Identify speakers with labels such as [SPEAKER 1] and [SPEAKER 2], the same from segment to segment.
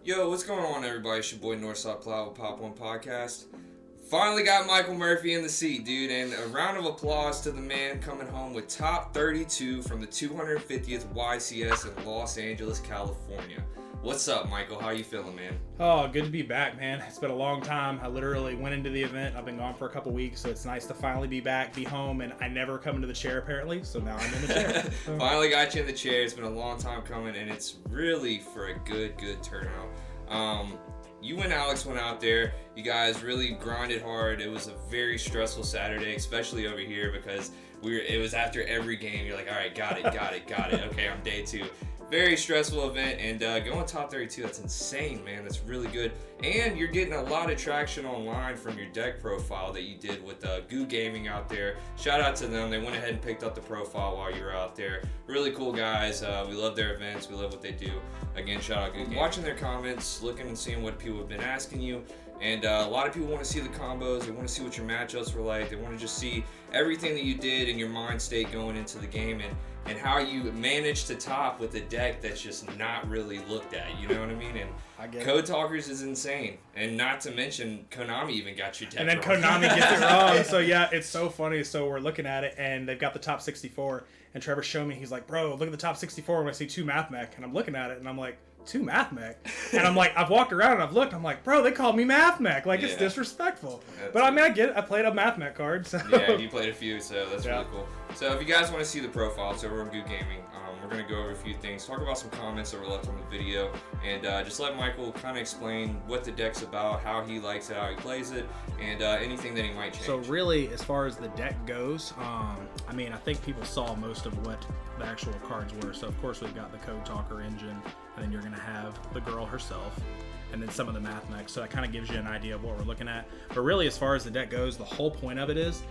[SPEAKER 1] Yo, what's going on, everybody? It's your boy Northside Plow with Pop.1 Podcast. Finally got Michael Murphy in the seat, dude, and a round of applause to the man coming home with top 32 from the 250th YCS in Los Angeles, California. What's up, Michael? How you feeling, man?
[SPEAKER 2] Oh, good to be back, man. It's been a long time. I literally went into the event. I've been gone for a couple weeks, so it's nice to finally be back, be home, and I never come into the chair, apparently, so now I'm in the chair.
[SPEAKER 1] Finally got you in the chair. It's been a long time coming, and it's really for a good turnout. You and Alex went out there. You guys really grinded hard. It was a very stressful Saturday, especially over here because it was after every game. You're like, all right, got it. Okay, I'm day two. Very stressful event, and going top 32, that's insane, man. That's really good. And you're getting a lot of traction online from your deck profile that you did with Goo Gaming out there. Shout out to them. They went ahead and picked up the profile while you were out there. Really cool guys. We love their events. We love what they do. Again, shout out Goo Gaming. Watching their comments, looking and seeing what people have been asking you. And a lot of people want to see the combos. They want to see what your matchups were like. They want to just see everything that you did in your mind state going into the game and how you managed to top with a deck that's just not really looked at. You know what I mean? And Code Talkers is insane. And not to mention, Konami even got your deck
[SPEAKER 2] and then
[SPEAKER 1] wrong.
[SPEAKER 2] Konami gets it wrong. So, yeah, it's so funny. So, we're looking at it, and they've got the top 64. And Trevor showed me, he's like, bro, look at the top 64. And I see 2 Math Mech. And I'm looking at it, and I'm like, 2 Math Mech? And I'm like, I've walked around and I've looked, I'm like, bro, they called me Math Mech. Like, it's disrespectful. But I mean, I get it. I played a Math Mech card. So.
[SPEAKER 1] Yeah, you played a few, so that's really cool. So if you guys want to see the profile, it's over on Goo Gaming. We're going to go over a few things, talk about some comments that were left on the video, and just let Michael kind of explain what the deck's about, how he likes it, how he plays it, and anything that he might change.
[SPEAKER 2] So really, as far as the deck goes, I mean, I think people saw most of what the actual cards were. So of course we've got the Code Talker engine, and then you're going to have the girl herself, and then some of the Math Mechs. So that kind of gives you an idea of what we're looking at. But really, as far as the deck goes, the whole point of it is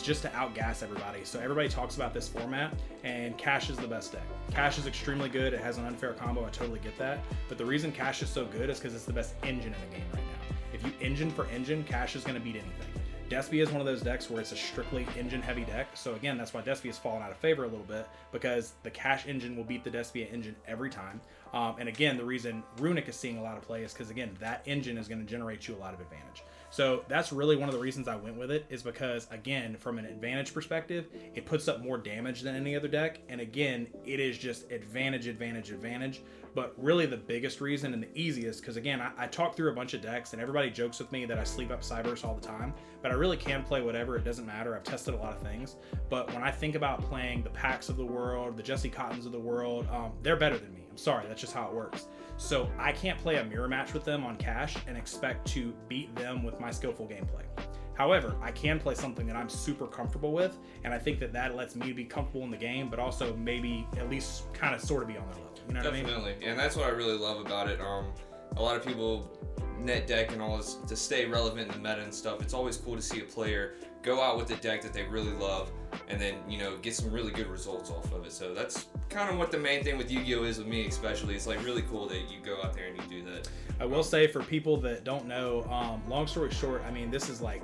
[SPEAKER 2] just to outgas everybody. So everybody talks about this format, and Cash is the best deck. Cash is extremely good. It has an unfair combo. I totally get that. But the reason Cash is so good is because it's the best engine in the game right now. If you engine for engine, Cash is going to beat anything. Despia is one of those decks where it's a strictly engine-heavy deck. So again, that's why Despia has fallen out of favor a little bit, because the Cash engine will beat the Despia engine every time. And again, the reason Runic is seeing a lot of play is because, again, that engine is going to generate you a lot of advantage. So that's really one of the reasons I went with it, is because, again, from an advantage perspective, it puts up more damage than any other deck. And again, it is just advantage. But really the biggest reason and the easiest, because again, I talk through a bunch of decks and everybody jokes with me that I sleep up Cybers all the time, but I really can play whatever. It doesn't matter. I've tested a lot of things. But when I think about playing the Packs of the world, the Jesse Cottons of the world, they're better than me. I'm sorry, that's just how it works. So I can't play a mirror match with them on Cash and expect to beat them with my skillful gameplay. However, I can play something that I'm super comfortable with, and I think that lets me be comfortable in the game, but also maybe at least kind of sort of be on their level. You know what I mean?
[SPEAKER 1] Definitely, and that's what I really love about it. A lot of people net deck and all this to stay relevant in the meta and stuff. It's always cool to see a player go out with a deck that they really love and then, get some really good results off of it. So that's kind of what the main thing with Yu-Gi-Oh! Is with me, especially. It's like really cool that you go out there and you do that.
[SPEAKER 2] I will say, for people that don't know, long story short, I mean, this is like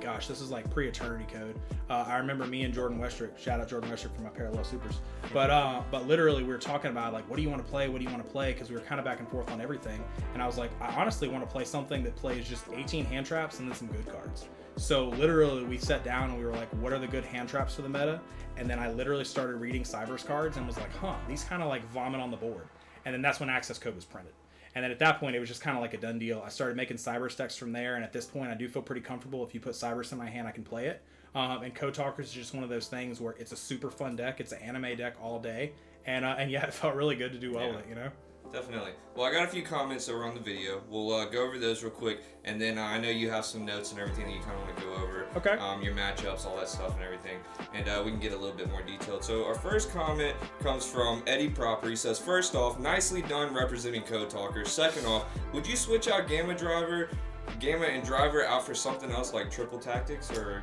[SPEAKER 2] pre-eternity code. I remember me and Jordan Westrick, shout out Jordan Westrick for my Parallel Supers. But literally we were talking about like, what do you want to play? Because we were kind of back and forth on everything. And I was like, I honestly want to play something that plays just 18 hand traps and then some good cards. So literally we sat down and we were like, what are the good hand traps for the meta? And then I literally started reading Cybers cards and was like, these kind of like vomit on the board. And then that's when Access Code was printed. And then at that point, it was just kind of like a done deal. I started making Cybers decks from there, and at this point, I do feel pretty comfortable. If you put Cybers in my hand, I can play it. And Code Talkers is just one of those things where it's a super fun deck. It's an anime deck all day. And yeah, it felt really good to do well with it,
[SPEAKER 1] Definitely. Well, I got a few comments that were on the video. We'll go over those real quick, and then I know you have some notes and everything that you kind of want to go over.
[SPEAKER 2] Okay.
[SPEAKER 1] Your matchups, all that stuff and everything, and we can get a little bit more detailed. So our first comment comes from Eddie Proper. He says, first off, nicely done representing Code Talkers. Second off, would you switch out Gamma and Driver out for something else like Triple Tactics, or,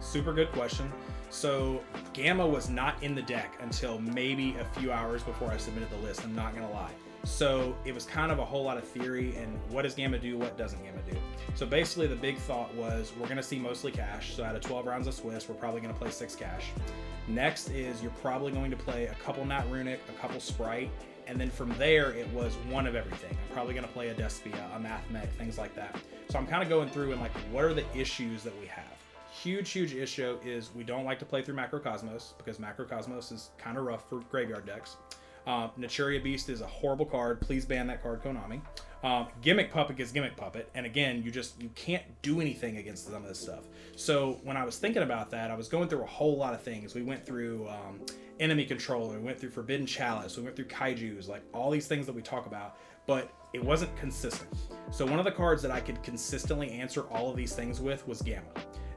[SPEAKER 2] Super good question. So Gamma was not in the deck until maybe a few hours before I submitted the list. I'm not going to lie. So it was kind of a whole lot of theory and what does Gamma do, what doesn't Gamma do. So basically the big thought was we're going to see mostly cash. So out of 12 rounds of Swiss, we're probably going to play 6 cash. Next is you're probably going to play a couple Nat Runic, a couple Sprite, and then from there it was one of everything. I'm probably going to play a Despia, a Mathmech, things like that. So I'm kind of going through and like what are the issues that we have. Huge issue is we don't like to play through Macrocosmos because Macrocosmos is kind of rough for graveyard decks. Naturia Beast is a horrible card. Please ban that card, Konami. Gimmick Puppet is Gimmick Puppet, and again, you can't do anything against some of this stuff. So when I was thinking about that, I was going through a whole lot of things. We went through Enemy Controller, we went through Forbidden Chalice, we went through Kaijus, like all these things that we talk about, but it wasn't consistent. So one of the cards that I could consistently answer all of these things with was Gamma.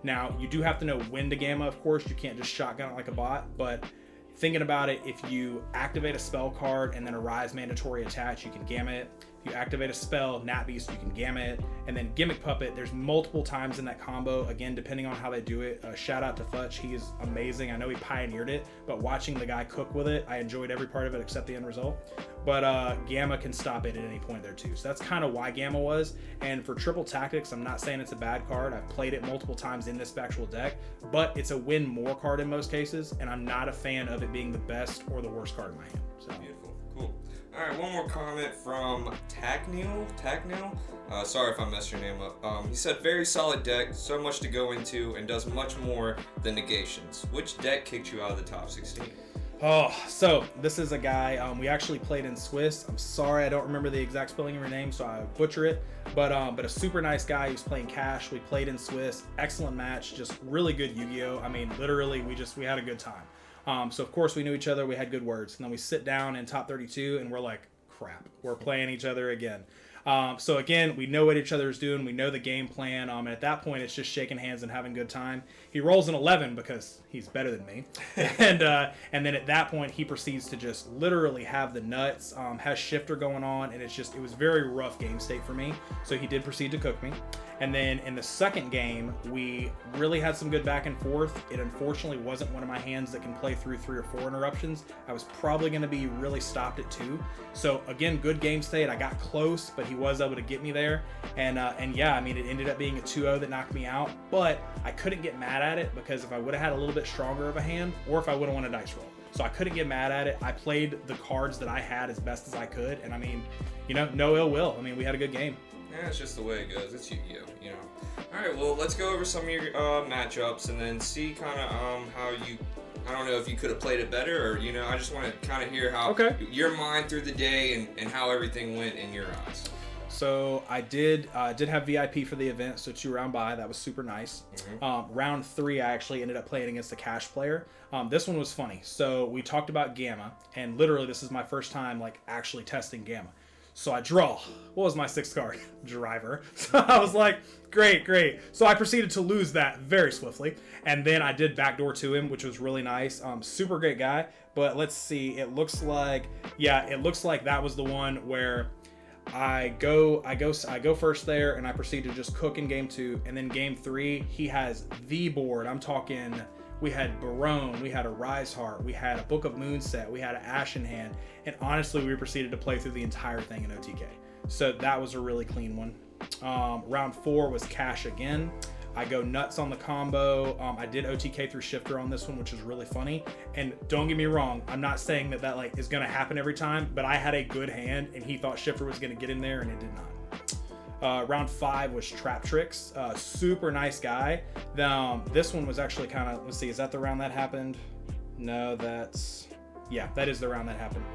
[SPEAKER 2] Now, you do have to know when to Gamma, of course. You can't just shotgun it like a bot, but thinking about it, if you activate a spell card and then a Rise mandatory attach, you can Gamma it. If you activate a spell, Nat Beast, you can Gamma it. And then Gimmick Puppet, there's multiple times in that combo, again, depending on how they do it. Shout out to Futch, he is amazing. I know he pioneered it, but watching the guy cook with it, I enjoyed every part of it except the end result. But Gamma can stop it at any point there too. So that's kind of why Gamma was. And for Triple Tactics, I'm not saying it's a bad card. I've played it multiple times in this actual deck, but it's a win more card in most cases, and I'm not a fan of it being the best or the worst card in my hand. So.
[SPEAKER 1] Beautiful, cool. All right, one more comment from Taknil. Sorry if I messed your name up. He said, very solid deck, so much to go into, and does much more than negations. Which deck kicked you out of the top 16?
[SPEAKER 2] Oh, so this is a guy we actually played in Swiss. I'm sorry I don't remember the exact spelling of your name, so I butcher it. But a super nice guy who's playing cash. We played in Swiss. Excellent match. Just really good Yu-Gi-Oh. I mean, literally, we had a good time. So of course we knew each other. We had good words. And then we sit down in top 32, and we're like, crap, we're playing each other again. So again, we know what each other is doing. We know the game plan. And at that point, it's just shaking hands and having a good time. He rolls an 11 because he's better than me. And then at that point, he proceeds to just literally have the nuts, has shifter going on. And it was very rough game state for me. So he did proceed to cook me. And then in the second game, we really had some good back and forth. It unfortunately wasn't one of my hands that can play through 3 or 4 interruptions. I was probably going to be really stopped at 2. So again, good game state. I got close, but he was able to get me there. And yeah, I mean, it ended up being a 2-0 that knocked me out. But I couldn't get mad at it because if I would have had a little bit stronger of a hand, or if I would have won a dice roll. So I couldn't get mad at it. I played the cards that I had as best as I could. And I mean, no ill will. I mean, we had a good game.
[SPEAKER 1] Yeah, it's just the way it goes. It's Yu-Gi-Oh, All right, well, let's go over some of your matchups and then see kind of how you. I don't know if you could have played it better, or I just want to kind of hear how your mind through the day and how everything went in your eyes.
[SPEAKER 2] So I did have VIP for the event, so 2 round bye. That was super nice. Mm-hmm. Round 3, I actually ended up playing against a cash player. This one was funny. So we talked about Gamma, and literally this is my first time like actually testing Gamma. So I draw. What was my 6th card? Driver. So I was like, great. So I proceeded to lose that very swiftly. And then I did backdoor to him, which was really nice. Super great guy. But let's see. It looks like that was the one where I go first there, and I proceed to just cook in game 2. And then game 3, he has the board. I'm talking... We had Barone, we had a Rise Heart, we had a Book of Moon set, we had an Ashen Hand, and honestly, we proceeded to play through the entire thing in OTK. So that was a really clean one. Round 4 was cash again. I go nuts on the combo. I did OTK through Shifter on this one, which is really funny. And don't get me wrong, I'm not saying that like is going to happen every time, but I had a good hand, and he thought Shifter was going to get in there, and it did not. Round 5 was Trap Tricks. Super nice guy. This one was actually kind of, let's see, is that the round that happened? No, that is the round that happened.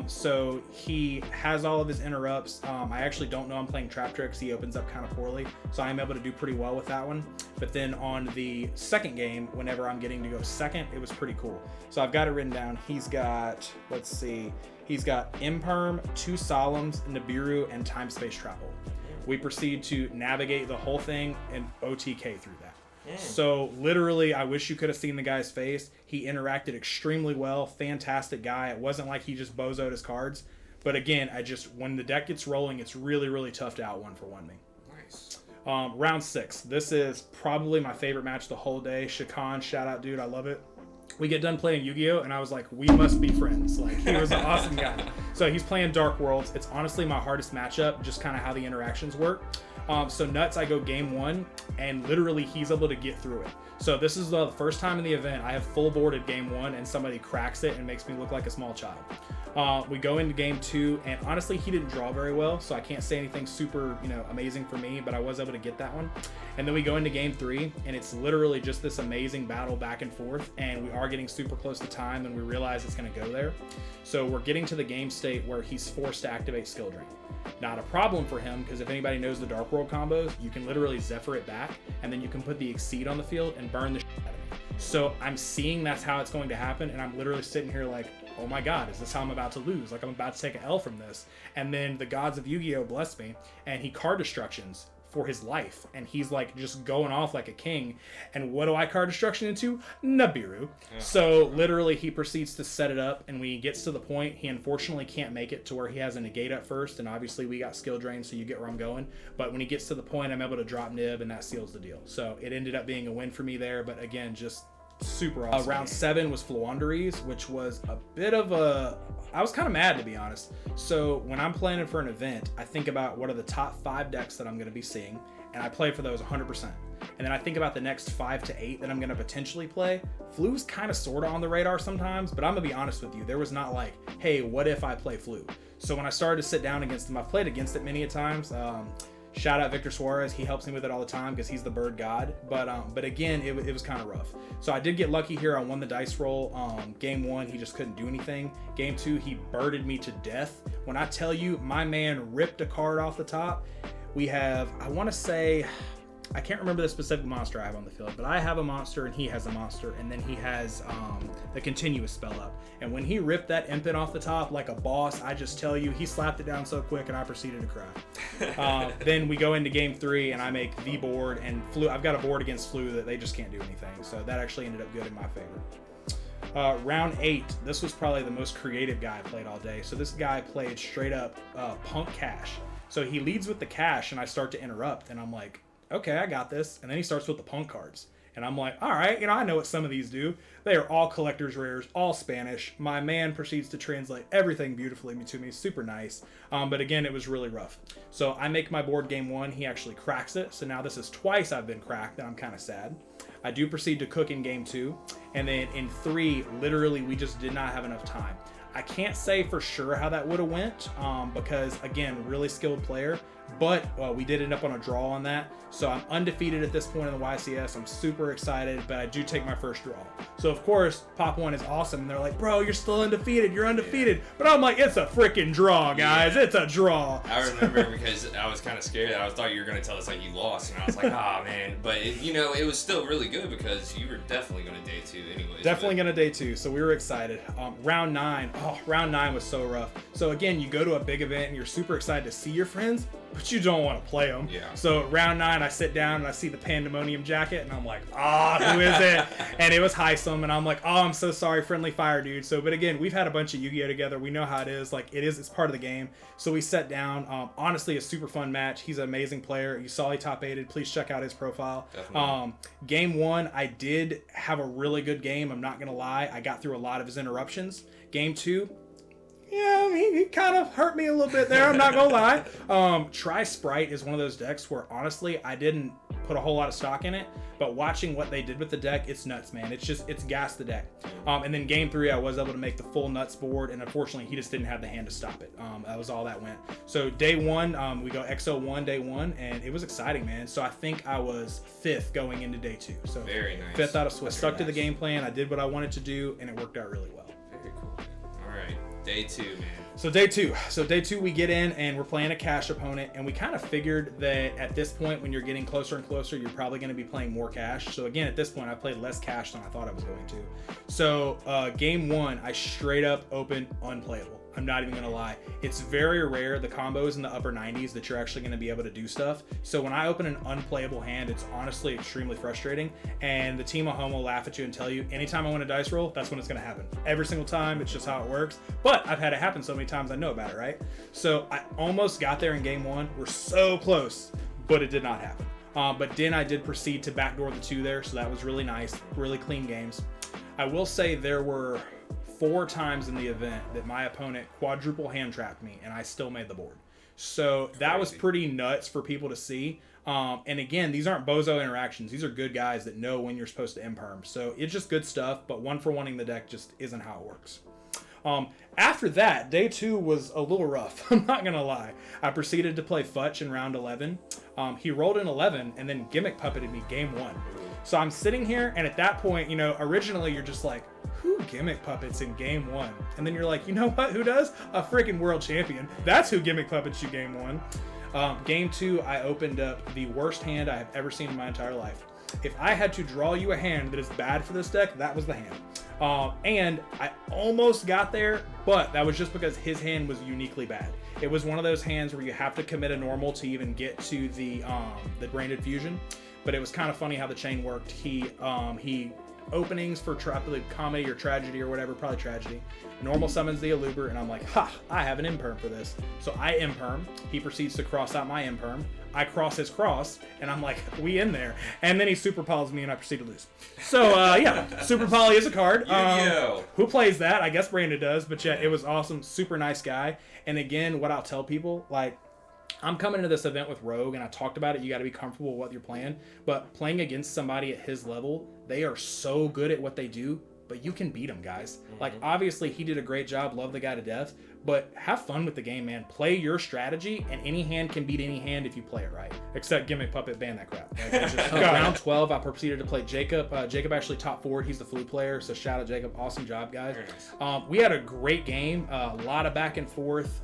[SPEAKER 2] So he has all of his interrupts. I actually don't know I'm playing Trap Tricks. He opens up kind of poorly, so I'm able to do pretty well with that one. But then on the second game, whenever I'm getting to go second, it was pretty cool. So I've got it written down. He's got, let's see, he's got Imperm, 2 Solemns, Nibiru, and Time Space Travel. We proceed to navigate the whole thing and OTK through that. So literally, I wish you could have seen the guy's face. He interacted extremely well. Fantastic guy. It wasn't like he just bozoed his cards. But again, when the deck gets rolling, it's really, really tough to out 1-for-1 me.
[SPEAKER 1] Nice.
[SPEAKER 2] Round 6. This is probably my favorite match the whole day. Shakan, shout out, dude. I love it. We get done playing Yu-Gi-Oh! And I was like, we must be friends. Like, he was an awesome guy. So he's playing Dark Worlds. It's honestly my hardest matchup, just kind of how the interactions work. So nuts, I go game 1, and literally he's able to get through it. So this is the first time in the event I have full boarded game 1, and somebody cracks it and makes me look like a small child. We go into game 2, and honestly, he didn't draw very well, so I can't say anything super, amazing for me, but I was able to get that one. And then we go into game 3, and it's literally just this amazing battle back and forth, and we are getting super close to time, and we realize it's going to go there. So we're getting to the game state where he's forced to activate Skill Drain. Not a problem for him, because if anybody knows the Dark World combos, you can literally Zephyr it back, and then you can put the Exceed on the field and burn the shit out of me. So I'm seeing that's how it's going to happen, and I'm literally sitting here like, oh my god, is this how I'm about to lose? Like, I'm about to take an L from this. And then the gods of Yu-Gi-Oh! Bless me, and he card destructions for his life, and he's like just going off like a king. And what do I card destruction into? Nibiru. Yeah. So literally he proceeds to set it up, and when he gets to the point, he unfortunately can't make it to where he has a negate up first, and obviously we got skill drain, so you get where I'm going. But when he gets to the point, I'm able to drop Nib, and that seals the deal. So it ended up being a win for me there, but again, just super awesome. Round 7 was Floowandereeze, which was a bit of I was kind of mad, to be honest. So when I'm planning for an event, I think about what are the top 5 decks that I'm going to be seeing, and I play for those 100%. And then I think about the next 5 to 8 that I'm going to potentially play. Flu's kind of sort of on the radar sometimes, but I'm going to be honest with you. There was not like, hey, what if I play Flu? So when I started to sit down against him, I've played against it many a times. Shout out Victor Suarez. He helps me with it all the time because he's the bird god. But again, it was kind of rough. So I did get lucky here. I won the dice roll. Game 1, he just couldn't do anything. Game 2, he birded me to death. When I tell you, my man ripped a card off the top. We have, I want to say, I can't remember the specific monster I have on the field, but I have a monster and he has a monster, and then he has the continuous spell up. And when he ripped that impet off the top like a boss, I just tell you, he slapped it down so quick and I proceeded to cry. Then we go into game 3 and I make the board, and Flu, I've got a board against Flu that they just can't do anything. So that actually ended up good in my favor. Round 8, this was probably the most creative guy I played all day. So this guy played straight up Punk Cash. So he leads with the cash and I start to interrupt, and I'm like, okay, I got this. And then he starts with the punk cards. And I'm like, all right, I know what some of these do. They are all collector's rares, all Spanish. My man proceeds to translate everything beautifully to me. Super nice. But again, it was really rough. So I make my board game 1. He actually cracks it. So now this is twice I've been cracked, and I'm kind of sad. I do proceed to cook in game 2. And then in 3, literally, we just did not have enough time. I can't say for sure how that would have went because, again, really skilled player. But we did end up on a draw on that. So I'm undefeated at this point in the YCS. I'm super excited, but I do take my first draw. So, of course, Pop.1 is awesome. And they're like, bro, you're still undefeated. You're undefeated. Yeah. But I'm like, it's a freaking draw, guys. Yeah. It's a draw.
[SPEAKER 1] I remember because I was kind of scared. I thought you were going to tell us like you lost. And I was like, oh, man. But, it was still really good because you were definitely going to day 2 anyways.
[SPEAKER 2] Definitely going to day 2. So we were excited. Round 9. Oh, round 9 was so rough. So, again, you go to a big event and you're super excited to see your friends, but you don't want to play them.
[SPEAKER 1] Yeah.
[SPEAKER 2] So round 9, I sit down and I see the Pandemonium jacket, and I'm like, who is it? And it was Heisem, and I'm like, I'm so sorry, friendly fire, dude. So, but again, we've had a bunch of Yu-Gi-Oh together. We know how it is. Like, it's part of the game. So we sat down. Honestly, a super fun match. He's an amazing player. You saw he top 8'd. Please check out his profile.
[SPEAKER 1] Definitely.
[SPEAKER 2] Game 1, I did have a really good game. I'm not gonna lie. I got through a lot of his interruptions. Game 2. Yeah, he kind of hurt me a little bit there, I'm not gonna lie. Tri-Sprite is one of those decks where, honestly, I didn't put a whole lot of stock in it, but watching what they did with the deck, it's nuts, man. It's gas the deck. And then game 3, I was able to make the full nuts board, and unfortunately, he just didn't have the hand to stop it. That was all that went. So day 1, we go XO1 day 1, and it was exciting, man. So I think I was 5th going into day 2. So
[SPEAKER 1] very nice.
[SPEAKER 2] 5th out of Swiss. Stuck to the game plan. I did what I wanted to do, and it worked out really well.
[SPEAKER 1] Very cool. All right. Day 2, man.
[SPEAKER 2] So day 2, we get in and we're playing a cash opponent, and we kind of figured that at this point, when you're getting closer and closer, you're probably going to be playing more cash. So again, at this point, I played less cash than I thought I was going to. So game 1, I straight up opened unplayable. I'm not even gonna lie. It's very rare, the combos in the upper 90s, that you're actually gonna be able to do stuff. So when I open an unplayable hand, it's honestly extremely frustrating. And the team at home will laugh at you and tell you, anytime I win a dice roll, that's when it's gonna happen. Every single time, it's just how it works. But I've had it happen so many times, I know about it, right? So I almost got there in game 1. We're so close, but it did not happen. But then I did proceed to backdoor the 2 there, so that was really nice. Really clean games. I will say there were 4 times in the event that my opponent quadruple hand trapped me, and I still made the board. So that was pretty nuts for people to see. And again, these aren't bozo interactions. These are good guys that know when you're supposed to imperm. So it's just good stuff, but 1-for-1ing the deck just isn't how it works. After that, day 2 was a little rough. I'm not going to lie. I proceeded to play Futch in round 11. He rolled an 11 and then gimmick puppeted me game 1. So I'm sitting here, and at that point, originally you're just like, who gimmick puppets in game 1? And then you're like, you know what? Who does? A freaking world champion. That's who gimmick puppets you game 1. Game 2, I opened up the worst hand I have ever seen in my entire life. If I had to draw you a hand that is bad for this deck, that was the hand. And I almost got there, but that was just because his hand was uniquely bad. It was one of those hands where you have to commit a normal to even get to the branded fusion. But it was kind of funny how the chain worked. He openings for comedy or tragedy or whatever, probably tragedy. Normal summons the Eluber, and I'm like, ha, I have an imperm for this. So I imperm. He proceeds to cross out my imperm. I cross his cross, and I'm like, we in there. And then he super polis me, and I proceed to lose. So yeah, super poly is a card. Who plays that? I guess Brandon does, but yeah, it was awesome. Super nice guy. And again, what I'll tell people, like, I'm coming into this event with Rogue, and I talked about it. You got to be comfortable with what you're playing. But playing against somebody at his level, they are so good at what they do, but you can beat them, guys. Mm-hmm. Like, obviously, he did a great job. Love the guy to death. But have fun with the game, man. Play your strategy, and any hand can beat any hand if you play it right. Except Gimmick Puppet, ban that crap. Like, round 12, I proceeded to play Jacob. Jacob actually top forward. He's the flute player, so shout out Jacob. Awesome job, guys. We had a great game. A lot of back and forth.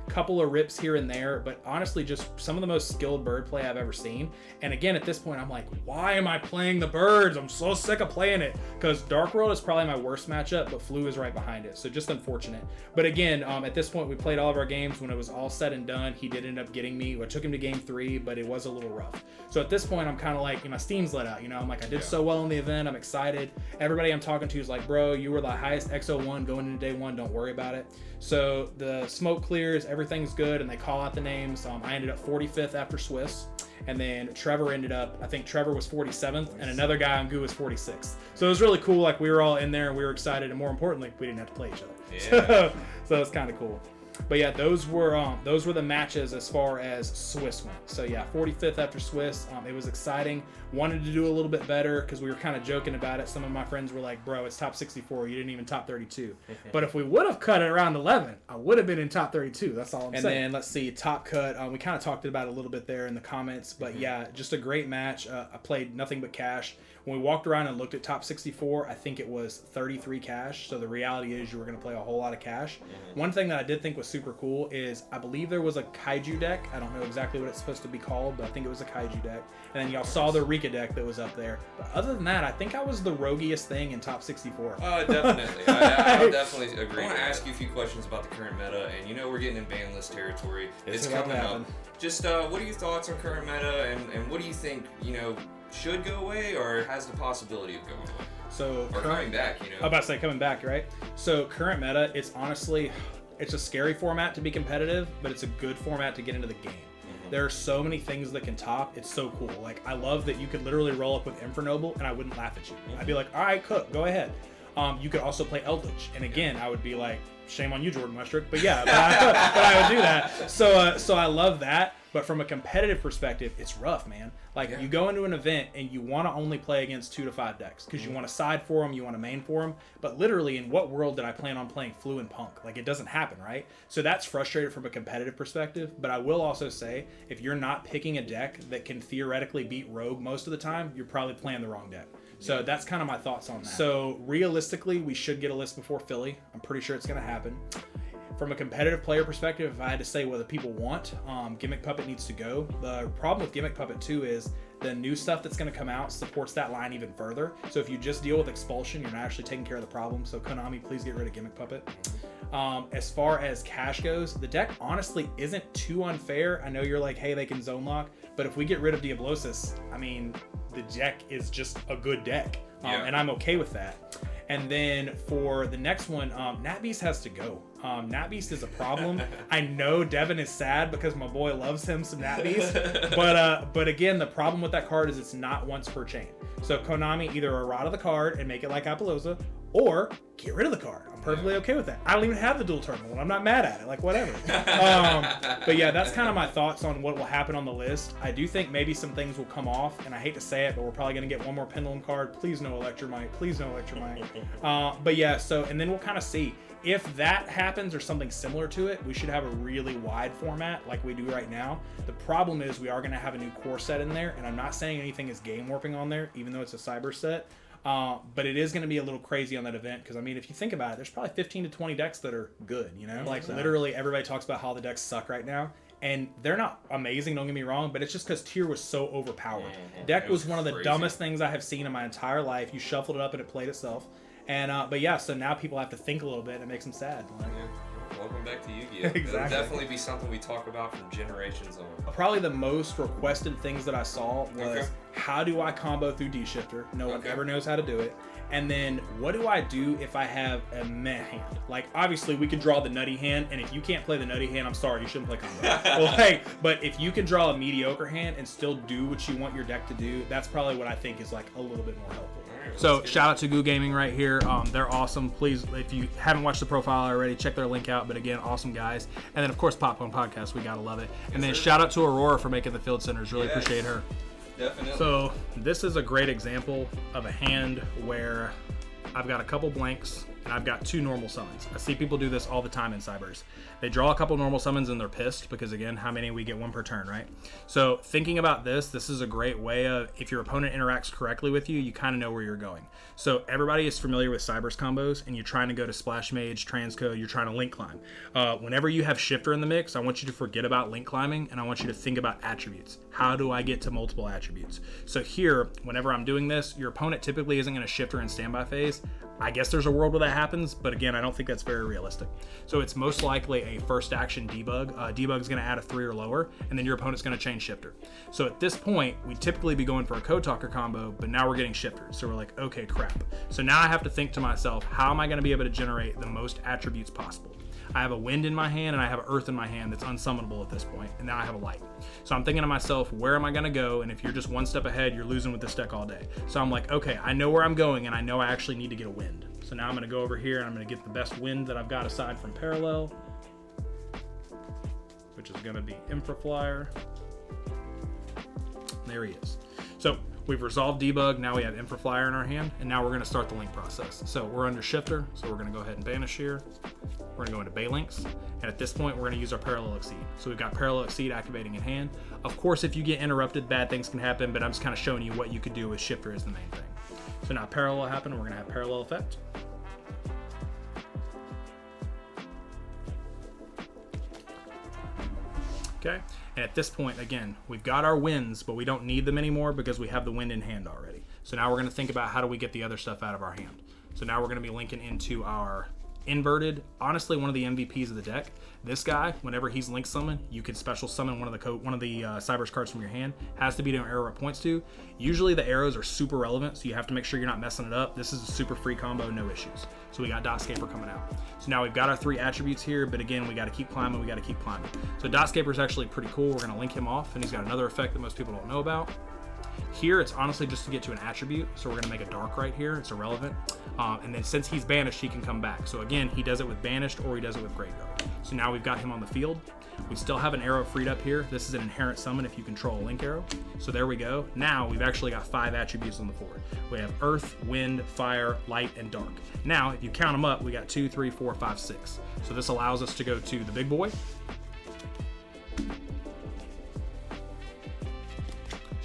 [SPEAKER 2] Couple of rips here and there, but honestly, just some of the most skilled bird play I've ever seen. And again, at this point, I'm like, why am I playing the birds? I'm so sick of playing it. Because Dark World is probably my worst matchup, but Flu is right behind it. So just unfortunate. But again, at this point, we played all of our games. When it was all said and done, he did end up getting me. I took him to game 3, but it was a little rough. So at this point, I'm kind of like, my steam's let out. I'm like, I did so well in the event. I'm excited. Everybody I'm talking to is like, bro, you were the highest XO1 going into day 1. Don't worry about it. So the smoke clears, everything's good, and they call out the names. I ended up 45th after Swiss, and then Trevor ended up, I think Trevor was 47th, and another guy on Goo was 46th. So it was really cool. Like, we were all in there, and we were excited, and more importantly, we didn't have to play each other. Yeah. So it's kind of cool. But yeah, those were the matches as far as Swiss went. So yeah, 45th after Swiss. It was exciting. Wanted to do a little bit better because we were kind of joking about it. Some of my friends were like, bro, it's top 64. You didn't even top 32. But if we would have cut it around 11, I would have been in top 32. That's all I'm saying. And then let's see, top cut. We kind of talked about it a little bit there in the comments. But yeah, just a great match. I played nothing but cash. When we walked around and looked at top 64, I think it was 33 cash. So the reality is you were going to play a whole lot of cash. One thing that I did think was super cool is I believe there was a Kaiju deck. I don't know exactly what it's supposed to be called, but I think it was a Kaiju deck. And then y'all saw the Rika deck that was up there. But other than that, I think I was the roguiest thing in top 64.
[SPEAKER 1] Definitely. I'll definitely agree. I want to ask you a few questions about the current meta, and we're getting in ban list territory. It's coming up. Just what are your thoughts on current meta, and what do you think, should go away or has the possibility of going away?
[SPEAKER 2] So
[SPEAKER 1] coming back,
[SPEAKER 2] I'm about to say coming back, right? So current meta, it's honestly, it's a scary format to be competitive, but it's a good format to get into the game. There are so many things that can top. It's so cool. Like, I love that you could literally roll up with Infernoble and I wouldn't laugh at you. I'd be like, all right, Cook, go ahead. You could also play Eldritch, and again, I would be like, shame on you, Jordan Westrick, but yeah, but I would do that. So I love that. But from a competitive perspective, it's rough, man. Like, you go into an event and you want to only play against 2 to 5 decks because you want to side for them, you want to main for them. But literally, in what world did I plan on playing Flu and Punk? Like, it doesn't happen, right? So that's frustrating from a competitive perspective. But I will also say, if you're not picking a deck that can theoretically beat Rogue most of the time, you're probably playing the wrong deck. So that's kind of my thoughts on that. So realistically, we should get a list before Philly. I'm pretty sure it's going to happen. From a competitive player perspective, if I had to say what the people want, Gimmick Puppet needs to go. The problem with Gimmick Puppet 2 is the new stuff that's going to come out supports that line even further. So if you just deal with Expulsion, you're not actually taking care of the problem. So Konami, please get rid of Gimmick Puppet. As far as cash goes, the deck honestly isn't too unfair. I know you're like, hey, they can zone lock. But if we get rid of Diablosis, I mean, the deck is just a good deck. And I'm okay with that. And then for the next one, Nat Beast has to go. Nat Beast is a problem. I know Devin is sad because my boy loves him some Nat Beast. But again, the problem with that card is it's not once per chain. So Konami either errata the card and make it like Appaloosa, or get rid of the card. I'm perfectly okay with that. I don't even have the dual terminal, and I'm not mad at it. Like, whatever. But yeah, that's kind of my thoughts on what will happen on the list. I do think maybe some things will come off, and I hate to say it, but we're probably going to get one more Pendulum card. Please no Electromite. Please no Electromite. But yeah, so, and then we'll kind of see. If that happens or something similar to it, we should have a really wide format like we do right now. The problem is we are going to have a new core set in there, and I'm not saying anything is game warping on there, even though it's a cyber set. But it is going to be a little crazy on that event because, I mean, if you think about it, there's probably 15 to 20 decks that are good, you know? Like, literally everybody talks about how the decks suck right now. And they're not amazing, don't get me wrong, but it's just because tier was so overpowered. Deck was one of the dumbest things I have seen in my entire life. You shuffled it up and it played itself. And but yeah, so now people have to think a little bit and it makes them sad. Like,
[SPEAKER 1] welcome back to Yu-Gi-Oh!
[SPEAKER 2] Exactly.
[SPEAKER 1] It'll definitely be something we talk about from generations on.
[SPEAKER 2] Probably the most requested things that I saw was how do I combo through D-Shifter? No one ever knows how to do it. And then what do I do if I have a meh hand? Like, obviously we could draw the nutty hand, and if you can't play the nutty hand, I'm sorry, you shouldn't play combo. Well, hey, but if you can draw a mediocre hand and still do what you want your deck to do, that's probably what I think is like a little bit more helpful. So shout out to Goo Gaming right here. They're awesome. Please, if you haven't watched the profile already, check their link out. But again, awesome guys. And then of course Pop.1 Podcast, we gotta love it. And then shout out to Aurora for making the field centers. Really appreciate her.
[SPEAKER 1] Definitely.
[SPEAKER 2] So this is a great example of a hand where I've got a couple blanks and I've got two normal summons. I see people do this all the time in Cybers. They draw a couple normal summons and they're pissed because, again, how many? We get one per turn, right? So thinking about this is a great way of, if your opponent interacts correctly with you, you kind of know where you're going. So everybody is familiar with Cybers combos, and you're trying to go to Splash Mage, Transcode, you're trying to link climb. Whenever you have Shifter in the mix, I want you to forget about link climbing, and I want you to think about attributes. How do I get to multiple attributes? So here, whenever I'm doing this, your opponent typically isn't going to Shifter in standby phase. I guess there's a world where that happens, but again, I don't think that's very realistic. So it's most likely a first action debug. Debug's going to add a 3 or lower, and then your opponent's going to chain Shifter. So at this point, we'd typically be going for a Code Talker combo, but now we're getting Shifter. So we're like, okay, crap. So now I have to think to myself, how am I going to be able to generate the most attributes possible? I have a wind in my hand and I have an earth in my hand that's unsummonable at this point, and now I have a light. So I'm thinking to myself, where am I going to go? And if you're just one step ahead, you're losing with this deck all day. So I'm like, okay, I know where I'm going, and I know I actually need to get a wind. So now I'm going to go over here and I'm going to get the best wind that I've got aside from Parallel, which is going to be Infraflyer. There he is. So we've resolved debug. Now we have Infraflyer in our hand, and now we're going to start the link process. So we're under Shifter, so we're going to go ahead and banish here. We're going to go into Baylinks, and at this point, we're going to use our Parallel Exceed. So we've got Parallel Exceed activating in hand. Of course, if you get interrupted, bad things can happen, but I'm just kind of showing you what you could do with Shifter is the main thing. So now Parallel happened, we're going to have Parallel Effect. Okay, and at this point, again, we've got our winds, but we don't need them anymore because we have the wind in hand already. So now we're going to think about how do we get the other stuff out of our hand. So now we're going to be linking into our inverted, honestly, one of the MVPs of the deck. This guy, whenever he's link summoned, you can special summon one of the Cybers cards from your hand. Has to be to an arrow it points to. Usually the arrows are super relevant, so you have to make sure you're not messing it up. This is a super free combo, no issues. So we got Dotscaper coming out. So now we've got our 3 attributes here, but again, we got to keep climbing, we got to keep climbing. So Dotscaper is actually pretty cool. We're going to link him off, and he's got another effect that most people don't know about. Here, it's honestly just to get to an attribute, so we're going to make a dark right here. It's irrelevant. And then since he's banished, he can come back. So again, he does it with banished or he does it with graveyard. So now we've got him on the field. We still have an arrow freed up here. This is an inherent summon if you control a link arrow. So there we go. Now we've actually got 5 attributes on the board. We have earth, wind, fire, light, and dark. Now, if you count them up, we got 2, 3, 4, 5, 6. So this allows us to go to the big boy.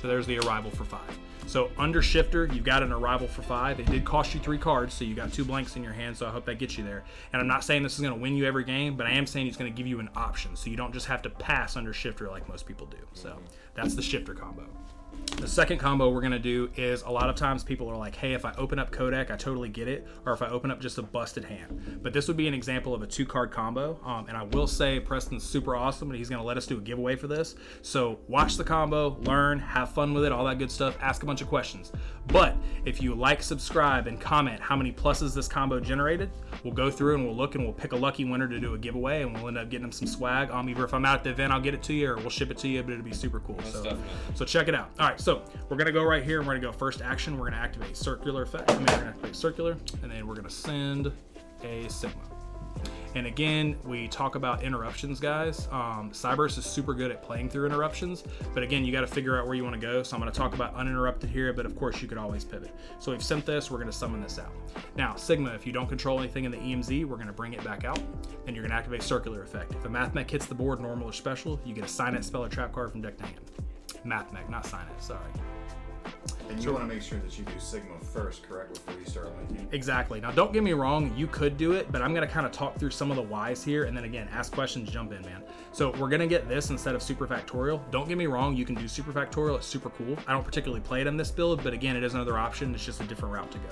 [SPEAKER 2] So there's the arrival for 5. So under Shifter, you've got an arrival for 5. It did cost you 3 cards, so you got 2 blanks in your hand, so I hope that gets you there. And I'm not saying this is going to win you every game, but I am saying it's going to give you an option, so you don't just have to pass under Shifter like most people do. So that's the Shifter combo. The second combo we're going to do is, a lot of times people are like, hey, if I open up Kodak, I totally get it. Or if I open up just a busted hand. But this would be an example of a 2-card combo. And I will say Preston's super awesome and he's going to let us do a giveaway for this. So watch the combo, learn, have fun with it, all that good stuff, ask a bunch of questions. But if you like, subscribe, and comment how many pluses this combo generated, we'll go through and we'll look and we'll pick a lucky winner to do a giveaway, and we'll end up getting them some swag. Either if I'm out at the event, I'll get it to you, or we'll ship it to you, but it'll be super cool. So check it out. All right, so we're going to go right here and we're going to go first action. We're going to activate circular effect. We're going to activate circular, and then we're going to send a Sigma. And again, we talk about interruptions, guys. Cyberse is super good at playing through interruptions, but again, you got to figure out where you want to go. So I'm going to talk about uninterrupted here, but of course you could always pivot. So we've sent this, we're going to summon this out. Now, Sigma, if you don't control anything in the EMZ, we're going to bring it back out, and you're going to activate circular effect. If a math mech hits the board, normal or special, you get a sign it, spell, or trap card from deck to hand. Math mech, not sign it, sorry.
[SPEAKER 3] And you want to make sure that you do Sigma first, correct, before you start linking?
[SPEAKER 2] Exactly. Now, don't get me wrong, you could do it, but I'm going to kind of talk through some of the whys here, and then again, ask questions, jump in, man. So we're going to get this instead of super factorial. Don't get me wrong, you can do super factorial, it's super cool. I don't particularly play it in this build, but again, it is another option, it's just a different route to go.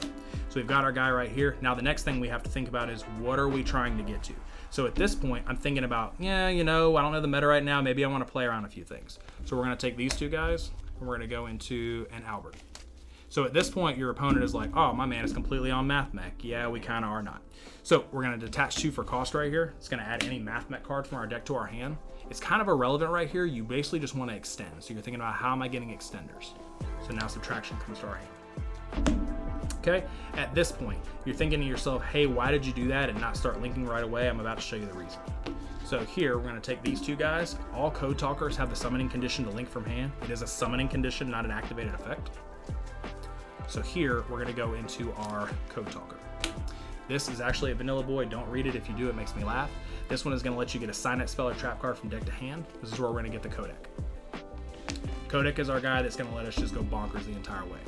[SPEAKER 2] So we've got our guy right here. Now the next thing we have to think about is, what are we trying to get to? So at this point, I'm thinking about, I don't know the meta right now, maybe I want to play around a few things. So we're going to take these two guys, and we're going to go into an Albert. So at this point, your opponent is like, oh, my man is completely on Math Mech. Yeah, we kind of are not. So we're going to detach 2 for cost right here. It's going to add any Math Mech card from our deck to our hand. It's kind of irrelevant right here. You basically just want to extend. So you're thinking about, how am I getting extenders? So now subtraction comes to our hand. Okay, at this point, you're thinking to yourself, hey, why did you do that and not start linking right away? I'm about to show you the reason. So here, we're going to take these two guys. All Code Talkers have the summoning condition to link from hand. It is a summoning condition, not an activated effect. So here, we're going to go into our Code Talker. This is actually a vanilla boy. Don't read it. If you do, it makes me laugh. This one is going to let you get a sign it, spell, or trap card from deck to hand. This is where we're going to get the Kodak. Kodak is our guy that's going to let us just go bonkers the entire way.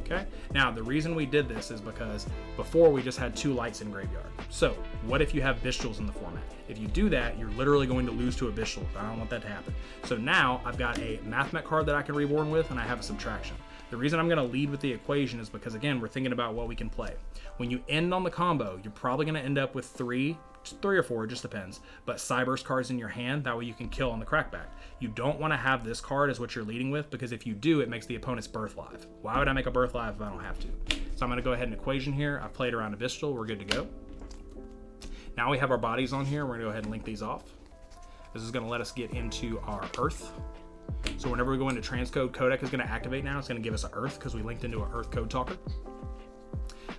[SPEAKER 2] Okay. Now, the reason we did this is because before we just had 2 lights in graveyard. So what if you have Bestials in the format? If you do that, you're literally going to lose to a Bestial. I don't want that to happen. So now I've got a Math Mech card that I can reborn with, and I have a subtraction. The reason I'm going to lead with the equation is because, again, we're thinking about what we can play. When you end on the combo, you're probably going to end up with 3 or 4, it just depends, but Cyberse cards in your hand. That way you can kill on the crackback. You don't want to have this card as what you're leading with, because if you do, it makes the opponent's birth live. Why would I make a birth live if I don't have to? So I'm going to go ahead and equation here. I've played around a Bestial. We're good to go. Now we have our bodies on here. We're going to go ahead and link these off. This is going to let us get into our Earth. So whenever we go into transcode, Kodak is going to activate now. It's going to give us an Earth because we linked into an Earth Code Talker.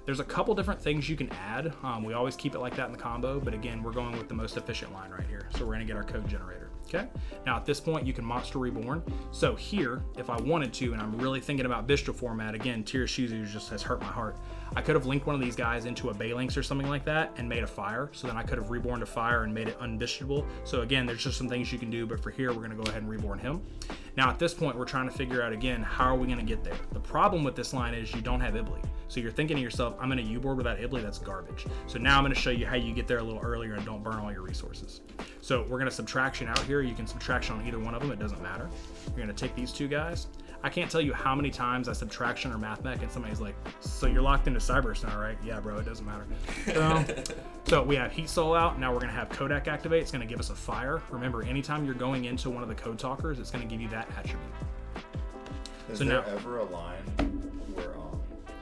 [SPEAKER 2] There's a couple different things you can add. We always keep it like that in the combo, but again, we're going with the most efficient line right here. So we're going to get our code generator. Okay. Now at this point, you can monster reborn. So here, if I wanted to, and I'm really thinking about Bestial format, again, Tears Shizu just has hurt my heart. I could have linked one of these guys into a Balinx or something like that and made a fire. So then I could have reborn to fire and made it unbestiable. So again, there's just some things you can do, but for here, we're going to go ahead and reborn him. Now at this point, we're trying to figure out again, how are we going to get there? The problem with this line is you don't have Ibly. So you're thinking to yourself, I'm going to U-board without Ibly, that's garbage. So now I'm going to show you how you get there a little earlier and don't burn all your resources. So we're going to subtraction out here. You can subtraction on either one of them, it doesn't matter. You're going to take these two guys. I can't tell you how many times I subtraction or Math Mech and somebody's like, so you're locked into Cyberse now, right? Yeah, bro, it doesn't matter. So we have Heat Soul out. Now we're going to have Kodak activate. It's going to give us a fire. Remember, anytime you're going into one of the Code Talkers, it's going to give you that attribute.
[SPEAKER 3] Is there ever a line where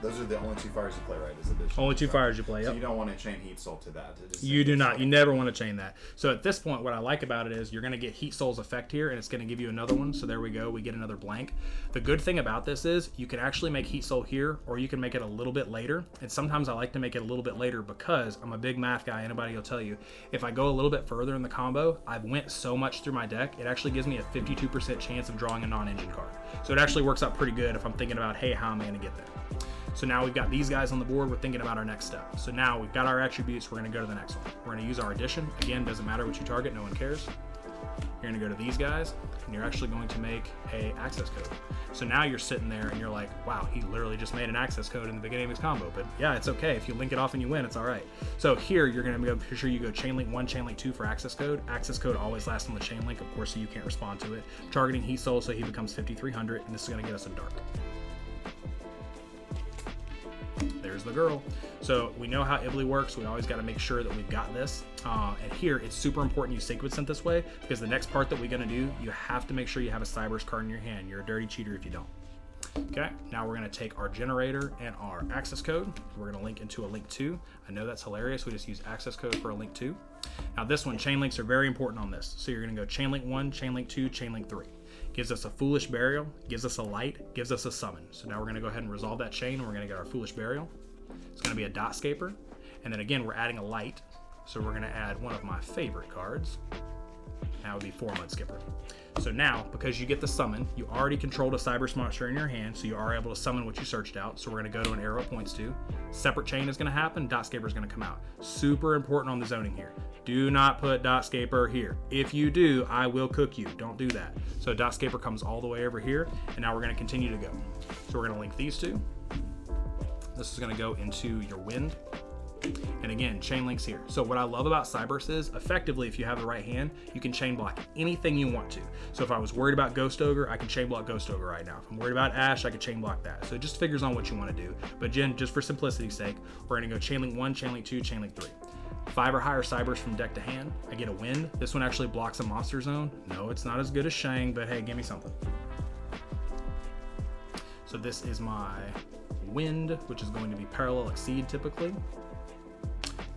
[SPEAKER 3] those are the only 2 fires you play, right? Is additional
[SPEAKER 2] only 2 fires you play, yep.
[SPEAKER 3] So you don't want to chain Heat Soul to that.
[SPEAKER 2] You do not. You never want to chain that. So at this point, what I like about it is you're going to get Heat Soul's effect here, and it's going to give you another one. So there we go. We get another blank. The good thing about this is you can actually make Heat Soul here, or you can make it a little bit later. And sometimes I like to make it a little bit later because I'm a big math guy. Anybody will tell you. If I go a little bit further in the combo, I've went so much through my deck, it actually gives me a 52% chance of drawing a non-engine card. So it actually works out pretty good if I'm thinking about, hey, how am I going to get there? So now we've got these guys on the board. We're thinking about our next step. So now we've got our attributes. We're going to go to the next one. We're going to use our addition. Again, doesn't matter what you target. No one cares. You're going to go to these guys, and you're actually going to make a access code. So now you're sitting there and you're like, wow, he literally just made an access code in the beginning of his combo. But yeah, it's okay. If you link it off and you win, it's all right. So here you're going to make sure you go chain link 1, chain link 2 for access code. Access code always lasts on the chain link, of course, so you can't respond to it. Targeting Heat Soul, so he becomes 5,300, and this is going to get us a dark. There's the girl. So we know how Ibly works. We always got to make sure that we've got this. And here, it's super important you sequence it this way, because the next part that we're going to do, you have to make sure you have a Cyberse card in your hand. You're a dirty cheater if you don't. Okay, now we're going to take our generator and our access code. We're going to link into a link 2. I know that's hilarious. We just use access code for a link 2. Now this one, chain links are very important on this. So you're going to go chain link 1, chain link 2, chain link 3. Gives us a Foolish Burial, gives us a light, gives us a summon. So now we're going to go ahead and resolve that chain, and we're going to get our Foolish Burial. It's going to be a dot scaper. And then again, we're adding a light. So we're going to add one of my favorite cards. That would be 4 Mud Skipper. So now, because you get the summon, you already controlled a Cyberse monster in your hand, so you are able to summon what you searched out. So we're going to go to an arrow it points to. Separate chain is going to happen. Dot scaper is going to come out. Super important on the zoning here. Do not put dot scaper here. If you do, I will cook you. Don't do that. So dot scaper comes all the way over here, and now we're going to continue to go. So we're going to link these two. This is going to go into your wind. And again, chain links here. So what I love about Cyberse is, effectively, if you have the right hand, you can chain block anything you want to. So if I was worried about Ghost Ogre, I can chain block Ghost Ogre right now. If I'm worried about Ash, I can chain block that. So it just figures on what you want to do. But Jen, just for simplicity's sake, we're going to go chain link 1, chain link 2, chain link 3. 5 or higher Cyberse from deck to hand. I get a wind. This one actually blocks a monster zone. No, it's not as good as Shang, but hey, give me something. So this is my wind, which is going to be Parallel Exceed typically.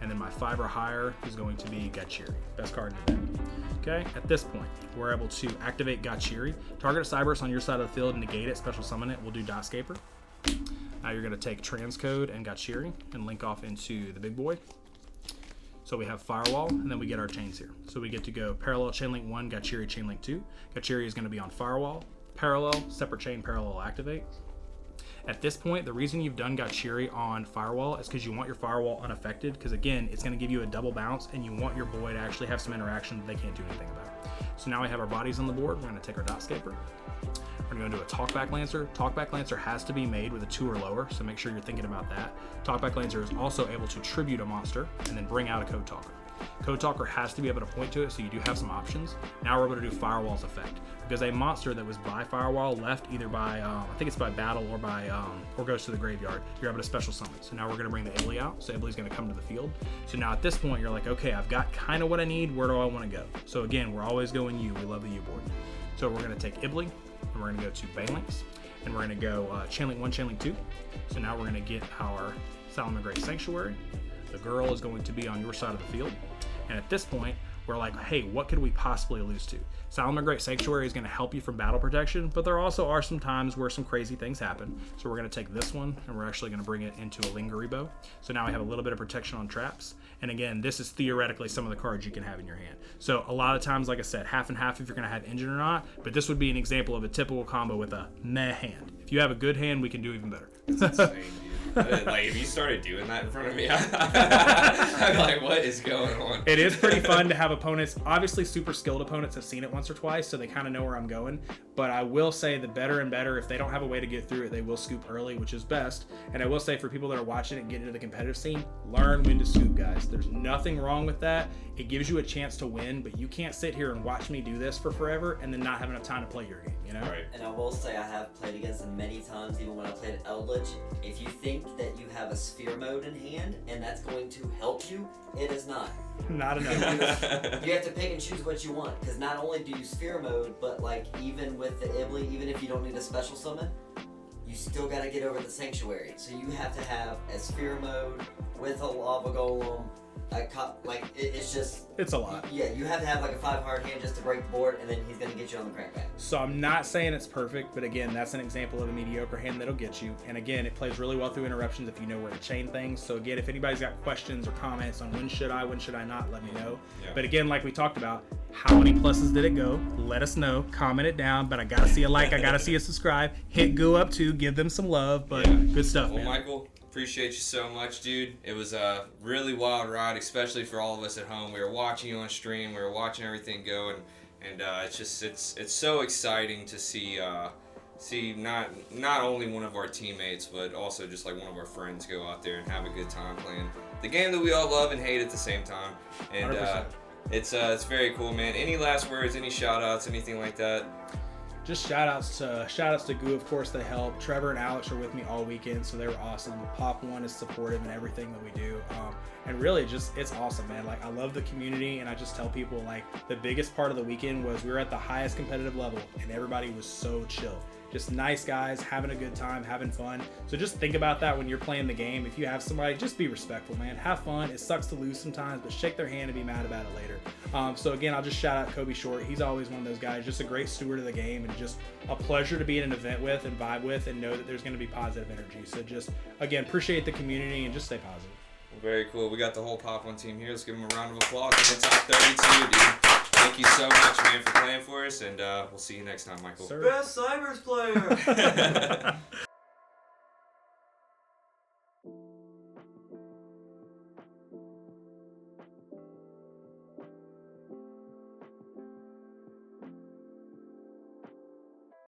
[SPEAKER 2] And then my 5 or higher is going to be Gachiri, best card in the deck. Okay, at this point, we're able to activate Gachiri, target a Cyberse on your side of the field, negate it, special summon it. We'll do Dot Scaper. Now you're going to take Transcode and Gachiri and link off into the big boy. So we have Firewall, and then we get our chains here. So we get to go Parallel Chain Link 1, Gachiri Chain Link 2. Gachiri is going to be on Firewall, Parallel, Separate Chain, Parallel activate. At this point, the reason you've done Gachiri on Firewall is because you want your Firewall unaffected, because again, it's going to give you a double bounce, and you want your boy to actually have some interaction that they can't do anything about. So now we have our bodies on the board. We're going to take our Dot Scaper. We're going to do a Talkback Lancer. Talkback Lancer has to be made with a 2 or lower, so make sure you're thinking about that. Talkback Lancer is also able to tribute a monster and then bring out a Code Talker. Code Talker has to be able to point to it, so you do have some options. Now we're able to do Firewall's effect, because a monster that was by Firewall left either by, I think it's by battle or by, or goes to the graveyard, you're able to special summon. So now we're going to bring the Ibly out, so Ibly's going to come to the field. So now at this point, you're like, okay, I've got kind of what I need, where do I want to go? So again, we're always going U, we love the U board. So we're going to take Ibly, and we're going to go to Banelinks, and we're going to go Chainlink 1, Chainlink 2. So now we're going to get our Salamangreat Sanctuary. The girl is going to be on your side of the field. And at this point, we're like, hey, what could we possibly lose to? Salamangreat Sanctuary is going to help you from battle protection, but there also are some times where some crazy things happen. So we're going to take this one, and we're actually going to bring it into a Lingaribo. So now we have a little bit of protection on traps. And again, this is theoretically some of the cards you can have in your hand. So a lot of times, like I said, half and half if you're going to have Engine or not, but this would be an example of a typical combo with a meh hand. If you have a good hand, we can do even better.
[SPEAKER 1] That's insane, dude. Like, if you started doing that in front of me, I'd be like, what is going on?
[SPEAKER 2] It is pretty fun to have opponents. Obviously, super skilled opponents have seen it once or twice, so they kind of know where I'm going. But I will say the better and better, if they don't have a way to get through it, they will scoop early, which is best. And I will say for people that are watching it and getting into the competitive scene, learn when to scoop, guys. There's nothing wrong with that. It gives you a chance to win, but you can't sit here and watch me do this for forever and then not have enough time to play your game, you know?
[SPEAKER 1] Right.
[SPEAKER 4] And I will say I have played against them many times, even when I played Eldritch. If you think that you have a sphere mode in hand and that's going to help you, it is not.
[SPEAKER 2] Not enough.
[SPEAKER 4] You have to pick and choose what you want, because not only do you sphere mode, but like even with the Ibly, even if you don't need a special summon, you still got to get over the Sanctuary. So you have to have a sphere mode with a lava golem. It's just...
[SPEAKER 2] It's a lot.
[SPEAKER 4] Yeah, you have to have like a 5 hard hand just to break the board, and then he's going to get you on the crankback.
[SPEAKER 2] So I'm not saying it's perfect, but again, that's an example of a mediocre hand that'll get you. And again, it plays really well through interruptions if you know where to chain things. So again, if anybody's got questions or comments on when should I not, let me know. Yeah. But again, like we talked about, how many pluses did it go? Let us know. Comment it down. But I got to see a like. I got to see a subscribe. Hit go up too. Give them some love. But good stuff,
[SPEAKER 1] well,
[SPEAKER 2] man.
[SPEAKER 1] Michael, appreciate you so much, dude. It was a really wild ride, especially for all of us at home. We were watching you on stream. We were watching everything go, and and it's so exciting to see not only one of our teammates but also just like one of our friends go out there and have a good time playing the game that we all love and hate at the same time. And
[SPEAKER 2] 100%.
[SPEAKER 1] It's very cool, man. Any last words? Any shout outs? Anything like that?
[SPEAKER 2] Just shout outs to Goo, of course, they help. Trevor and Alex were with me all weekend, so they were awesome. Pop.1 is supportive in everything that we do. And really it's awesome, man. Like, I love the community, and I just tell people, like, the biggest part of the weekend was we were at the highest competitive level and everybody was so chill. Just nice guys, having a good time, having fun. So just think about that when you're playing the game. If you have somebody, just be respectful, man. Have fun. It sucks to lose sometimes, but shake their hand and be mad about it later. So again, I'll just shout out Kobe Short. He's always one of those guys, just a great steward of the game and just a pleasure to be in an event with and vibe with and know that there's going to be positive energy. So just, again, appreciate the community and just stay positive.
[SPEAKER 1] Very cool. We got the whole Pop.1 team here. Let's give them a round of applause in the top 32, dude. Thank you so much, man, for playing for us, and we'll see you next time, Michael.
[SPEAKER 2] Sir.
[SPEAKER 4] Best Cybers player.